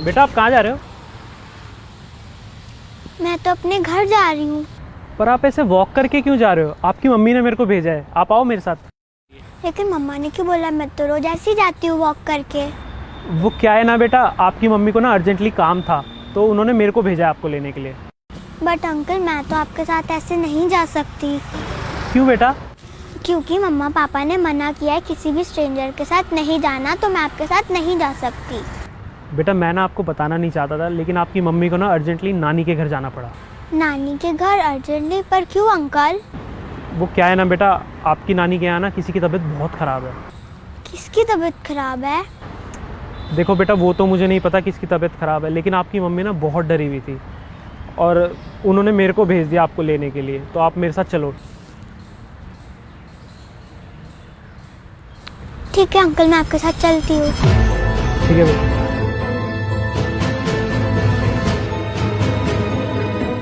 बेटा आप कहाँ जा रहे हो? मैं तो अपने घर जा रही हूँ। पर आप ऐसे वॉक करके क्यों जा रहे हो? आपकी मम्मी ने मेरे को भेजा है, आप आओ मेरे साथ। लेकिन मम्मा ने क्यों बोला? मैं तो रोज ऐसे ही जाती हूँ वॉक करके। वो क्या है ना बेटा, आपकी मम्मी को ना अर्जेंटली काम था तो उन्होंने मेरे को भेजा है आपको लेने के लिए। बट अंकल मैं तो आपके साथ ऐसे नहीं जा सकती। क्यों बेटा? क्योंकि मम्मा पापा ने मना किया है किसी भी स्ट्रेंजर के साथ नहीं जाना, तो मैं आपके साथ नहीं जा सकती। बेटा मैं ना आपको बताना नहीं चाहता था, लेकिन आपकी मम्मी को ना अर्जेंटली नानी के घर जाना पड़ा। नानी के घर अर्जेंटली? पर क्यों अंकल? वो क्या है ना बेटा, आपकी नानी के यहाँ ना किसी की तबीयत बहुत ख़राब है। किसकी तबीयत खराब है? देखो बेटा वो तो मुझे नहीं पता किसकी तबीयत ख़राब है, लेकिन आपकी मम्मी ना बहुत डरी हुई थी और उन्होंने मेरे को भेज दिया आपको लेने के लिए। तो आप मेरे साथ चलो। ठीक है अंकल, मैं आपके साथ चलती हूँ। ठीक है बेटा।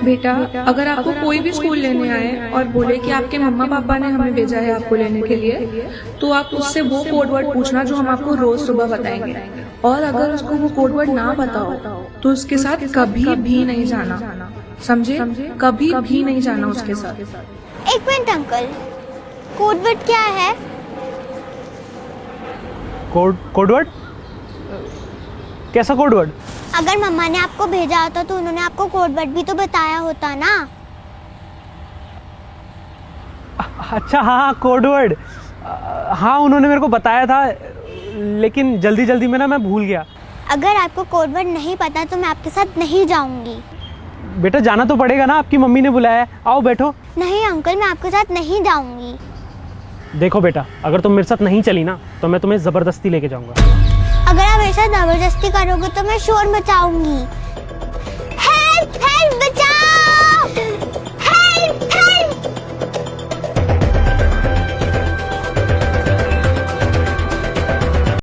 बेटा अगर आपको कोई भी स्कूल लेने आए और बोले कि आपके मम्मा पापा ने हमें भेजा है आपको लेने के लिए, तो आप उससे वो कोड वर्ड पूछना जो हम आपको रोज सुबह बताएंगे। और अगर उसको वो कोड वर्ड ना पता हो तो उसके साथ कभी भी नहीं जाना, समझे? कभी भी नहीं जाना उसके साथ। एक मिनट अंकल, कोड वर्ड क्या है? Code word? कैसा कोड वर्ड? अगर मम्मा ने आपको भेजा होता तो उन्होंने आपको कोड वर्ड भी तो बताया होता ना। अच्छा हाँ, कोड वर्ड। हाँ उन्होंने मेरे को बताया था, लेकिन जल्दी जल्दी में ना मैं भूल गया। अगर आपको कोड वर्ड नहीं पता तो मैं आपके साथ नहीं जाऊंगी। बेटा जाना तो पड़ेगा ना, आपकी मम्मी ने बुलाया है। आओ बैठो। नहीं अंकल, मैं आपके साथ नहीं जाऊंगी। देखो बेटा, अगर तुम मेरे साथ नहीं चली ना तो मैं तुम्हें ज़बरदस्ती लेके जाऊंगा। अगर आप ऐसा जबरदस्ती करोगे तो मैं शोर मचाऊंगी। हेल्प हेल्प, बचाओ।